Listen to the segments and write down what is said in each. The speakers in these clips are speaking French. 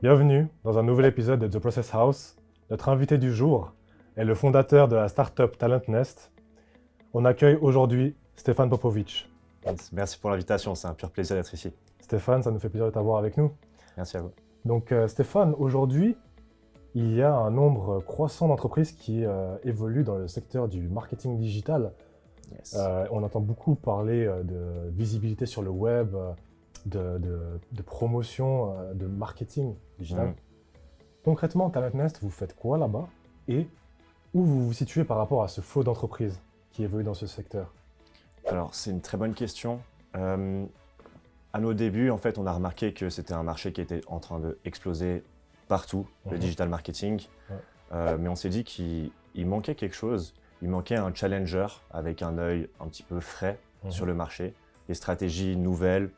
Bienvenue dans un nouvel épisode de The Process House. Notre invité du jour est le fondateur de la startup Talent Nest. On accueille aujourd'hui Stéphane Popovic. Merci pour l'invitation, c'est un pur plaisir d'être ici. Stéphane, ça nous fait plaisir de t'avoir avec nous. Merci à vous. Donc Stéphane, aujourd'hui, il y a un nombre croissant d'entreprises qui évoluent dans le secteur du marketing digital. Yes. On entend beaucoup parler de visibilité sur le web, de promotion, de marketing digital. Concrètement, Talent Nest, vous faites quoi là-bas et où vous vous situez par rapport à ce flot d'entreprises qui évoluent dans ce secteur? Alors, c'est une très bonne question. À nos débuts, en fait, on a remarqué que c'était un marché qui était en train d'exploser partout, le digital marketing. Mais on s'est dit qu'il manquait quelque chose. Il manquait un challenger avec un œil un petit peu frais sur le marché, des stratégies nouvelles,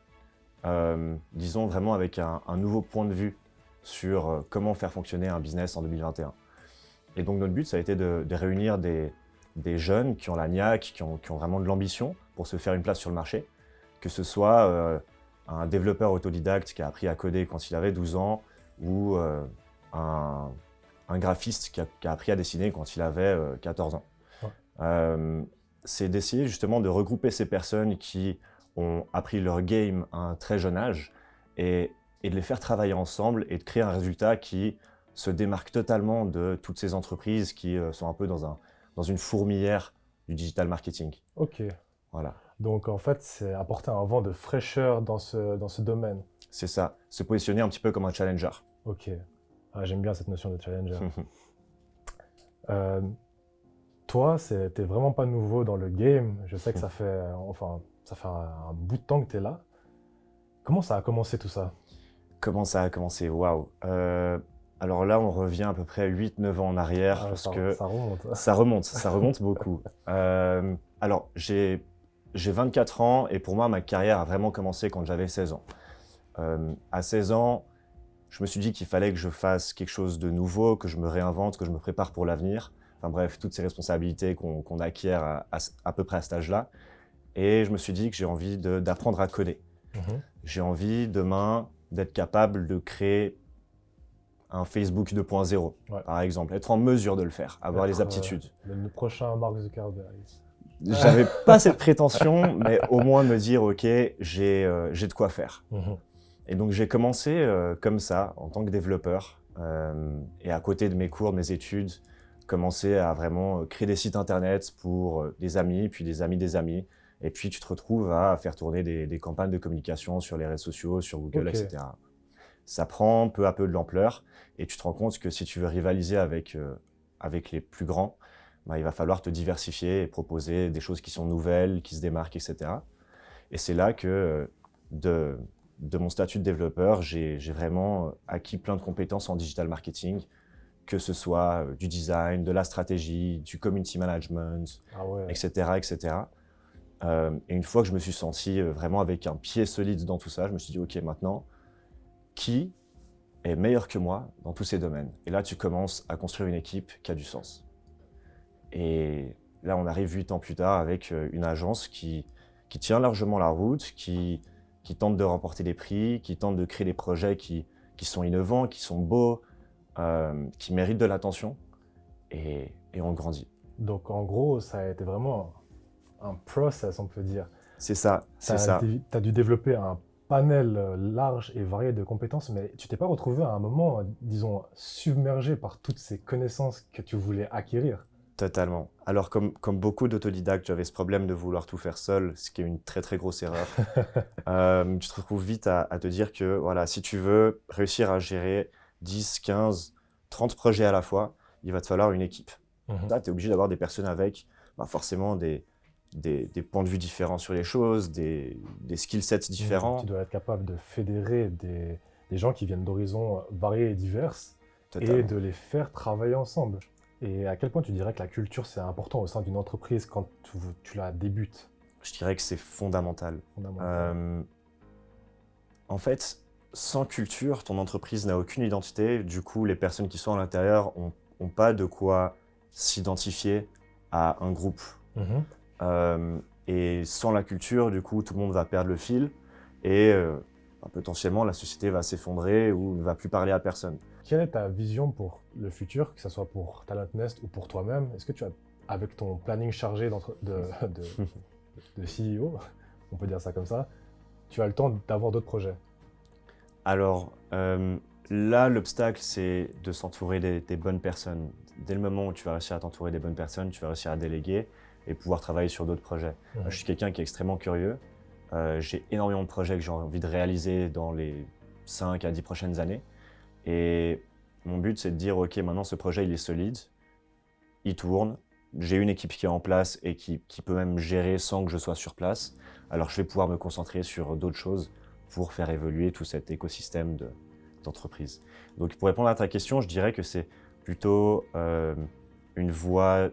disons vraiment avec un nouveau point de vue sur comment faire fonctionner un business en 2021. Et donc notre but, ça a été de réunir des jeunes qui ont la niaque, qui ont vraiment de l'ambition pour se faire une place sur le marché, que ce soit un développeur autodidacte qui a appris à coder quand il avait 12 ans ou un graphiste qui a appris à dessiner quand il avait 14 ans. C'est d'essayer justement de regrouper ces personnes qui ont appris leur game à un très jeune âge et de les faire travailler ensemble et de créer un résultat qui se démarque totalement de toutes ces entreprises qui sont un peu dans une fourmilière du digital marketing. Ok. Voilà. Donc en fait, c'est apporter un vent de fraîcheur dans ce domaine. C'est ça, se positionner un petit peu comme un challenger. Ok. Ah, j'aime bien cette notion de challenger. Toi, t'es vraiment pas nouveau dans le game. Je sais que ça fait un bout de temps que tu es là. Comment ça a commencé tout ça? Comment ça a commencé? Waouh. Alors là, on revient à peu près 8-9 ans en arrière parce que ça remonte. ça remonte beaucoup. Alors, j'ai 24 ans et pour moi, ma carrière a vraiment commencé quand j'avais 16 ans. À 16 ans, je me suis dit qu'il fallait que je fasse quelque chose de nouveau, que je me réinvente, que je me prépare pour l'avenir. Enfin bref, toutes ces responsabilités qu'on acquiert à peu près à cet âge-là. Et je me suis dit que j'ai envie d'apprendre à coder. J'ai envie demain d'être capable de créer un Facebook 2.0, par exemple, être en mesure de le faire, avoir les aptitudes. Le prochain Mark Zuckerberg. J'avais pas cette prétention, mais au moins me dire, ok, j'ai de quoi faire. Et donc j'ai commencé comme ça, en tant que développeur, et à côté de mes cours, de mes études, commencer à vraiment créer des sites internet pour des amis, puis des amis, et puis tu te retrouves à faire tourner des campagnes de communication sur les réseaux sociaux, sur Google, etc. Ça prend peu à peu de l'ampleur, et tu te rends compte que si tu veux rivaliser avec les plus grands, il va falloir te diversifier et proposer des choses qui sont nouvelles, qui se démarquent, etc. Et c'est là que de mon statut de développeur, j'ai vraiment acquis plein de compétences en digital marketing, que ce soit du design, de la stratégie, du community management, etc., etc. Et une fois que je me suis senti vraiment avec un pied solide dans tout ça, je me suis dit, ok, maintenant, qui est meilleur que moi dans tous ces domaines? Et là, tu commences à construire une équipe qui a du sens. Et là, on arrive 8 ans plus tard avec une agence qui tient largement la route, qui tente de remporter des prix, qui tente de créer des projets qui sont innovants, qui sont beaux, qui méritent de l'attention, et on grandit. Donc en gros, ça a été vraiment un process, on peut dire. C'est ça, c'est ça. Tu as dû développer un panel large et varié de compétences, mais tu t'es pas retrouvé à un moment, disons, submergé par toutes ces connaissances que tu voulais acquérir? Totalement. Alors, comme beaucoup d'autodidactes, j'avais ce problème de vouloir tout faire seul, ce qui est une très très grosse erreur. Tu te retrouves vite à te dire que voilà, si tu veux réussir à gérer 10, 15, 30 projets à la fois, il va te falloir une équipe. Là, tu es obligé d'avoir des personnes avec forcément des points de vue différents sur les choses, des skill sets différents. Tu dois être capable de fédérer des gens qui viennent d'horizons variés et divers et de les faire travailler ensemble. Et à quel point tu dirais que la culture, c'est important au sein d'une entreprise quand tu la débutes? Je dirais que c'est fondamental. En fait, sans culture, ton entreprise n'a aucune identité. Du coup, les personnes qui sont à l'intérieur n'ont pas de quoi s'identifier à un groupe. Et sans la culture, du coup, tout le monde va perdre le fil. Et potentiellement la société va s'effondrer ou ne va plus parler à personne. Quelle est ta vision pour le futur, que ce soit pour Talent Nest ou pour toi-même? Est-ce que tu as, avec ton planning chargé de CEO, on peut dire ça comme ça, tu as le temps d'avoir d'autres projets? Alors là, l'obstacle, c'est de s'entourer des bonnes personnes. Dès le moment où tu vas réussir à t'entourer des bonnes personnes, tu vas réussir à déléguer et pouvoir travailler sur d'autres projets. Je suis quelqu'un qui est extrêmement curieux. J'ai énormément de projets que j'ai envie de réaliser dans les 5 à 10 prochaines années. Et mon but, c'est de dire, OK, maintenant, ce projet, il est solide, il tourne. J'ai une équipe qui est en place et qui peut même gérer sans que je sois sur place. Alors, je vais pouvoir me concentrer sur d'autres choses pour faire évoluer tout cet écosystème d'entreprise. Donc, pour répondre à ta question, je dirais que c'est plutôt une voie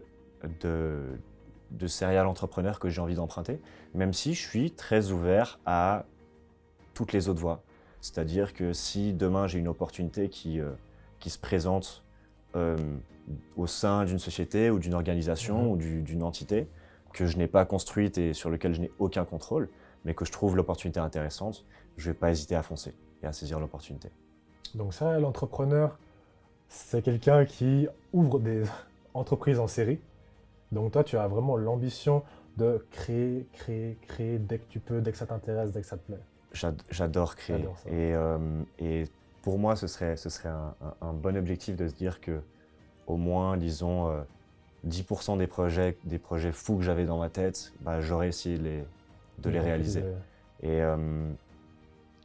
de serial entrepreneur que j'ai envie d'emprunter, même si je suis très ouvert à toutes les autres voies. C'est-à-dire que si demain j'ai une opportunité qui se présente au sein d'une société ou d'une organisation ou d'une entité que je n'ai pas construite et sur laquelle je n'ai aucun contrôle, mais que je trouve l'opportunité intéressante, je ne vais pas hésiter à foncer et à saisir l'opportunité. Donc ça, l'entrepreneur, c'est quelqu'un qui ouvre des entreprises en série. Donc toi, tu as vraiment l'ambition de créer dès que tu peux, dès que ça t'intéresse, dès que ça te plaît. J'adore créer. J'adore ça. Et pour moi, ce serait un bon objectif de se dire que au moins, disons, 10% des projets fous que j'avais dans ma tête, bah, j'aurais essayé de les réaliser.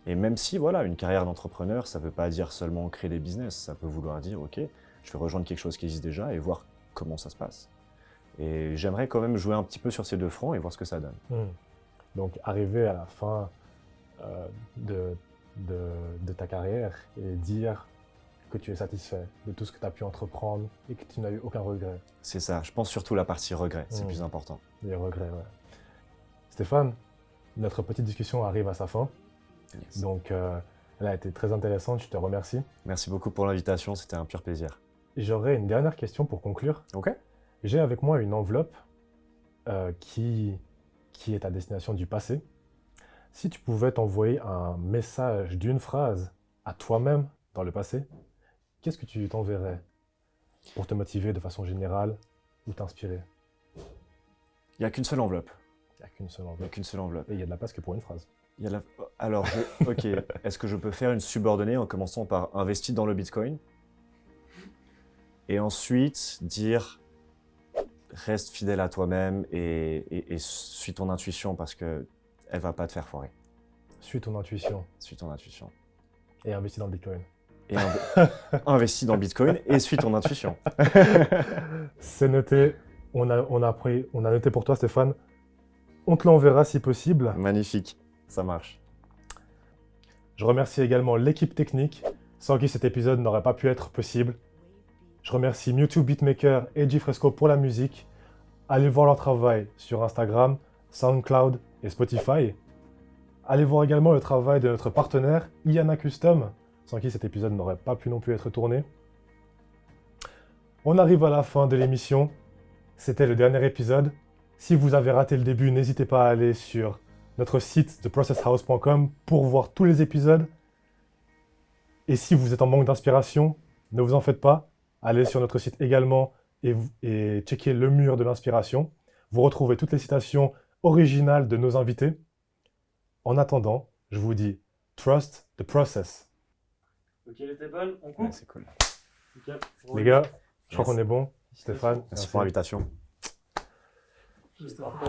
Et même si, voilà, une carrière d'entrepreneur, ça ne veut pas dire seulement créer des business, ça peut vouloir dire, OK, je vais rejoindre quelque chose qui existe déjà et voir comment ça se passe. Et j'aimerais quand même jouer un petit peu sur ces deux fronts et voir ce que ça donne. Donc, arriver à la fin de ta carrière et dire que tu es satisfait de tout ce que tu as pu entreprendre et que tu n'as eu aucun regret. C'est ça, je pense surtout la partie regret, c'est plus important. Les regrets, ouais. Stéphane, notre petite discussion arrive à sa fin. Yes. Donc, elle a été très intéressante, je te remercie. Merci beaucoup pour l'invitation, c'était un pur plaisir. J'aurais une dernière question pour conclure. Ok. J'ai avec moi une enveloppe qui est à destination du passé. Si tu pouvais t'envoyer un message d'une phrase à toi-même dans le passé, qu'est-ce que tu t'enverrais pour te motiver de façon générale ou t'inspirer? Il n'y a qu'une seule enveloppe. Il n'y a qu'une seule enveloppe. Il n'y a qu'une seule enveloppe. Et il y a de la place que pour une phrase. Alors, ok, est-ce que je peux faire une subordonnée en commençant par investir dans le Bitcoin et ensuite dire reste fidèle à toi-même et suis ton intuition parce qu'elle ne va pas te faire foirer. Suis ton intuition. Suis ton intuition. Et investis dans le Bitcoin. Et investis dans le Bitcoin et suis ton intuition. C'est noté. On a noté pour toi, Stéphane. On te l'enverra si possible. Magnifique, ça marche. Je remercie également l'équipe technique, sans qui cet épisode n'aurait pas pu être possible. Je remercie Mewtwo Beatmaker et Gfresco pour la musique. Allez voir leur travail sur Instagram, SoundCloud et Spotify. Allez voir également le travail de notre partenaire, Iana Custom, sans qui cet épisode n'aurait pas pu non plus être tourné. On arrive à la fin de l'émission. C'était le dernier épisode. Si vous avez raté le début, n'hésitez pas à aller sur notre site theprocesshouse.com pour voir tous les épisodes. Et si vous êtes en manque d'inspiration, ne vous en faites pas. Allez sur notre site également et checkez le mur de l'inspiration. Vous retrouvez toutes les citations originales de nos invités. En attendant, je vous dis trust the process. Ok, elle était bonne, on coupe. Ouais, c'est cool. Nickel. Les gars, je crois qu'on est bon. Stéphane, merci pour l'invitation. Juste un peu.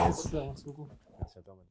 Yes. Super, merci beaucoup. Merci à toi, man.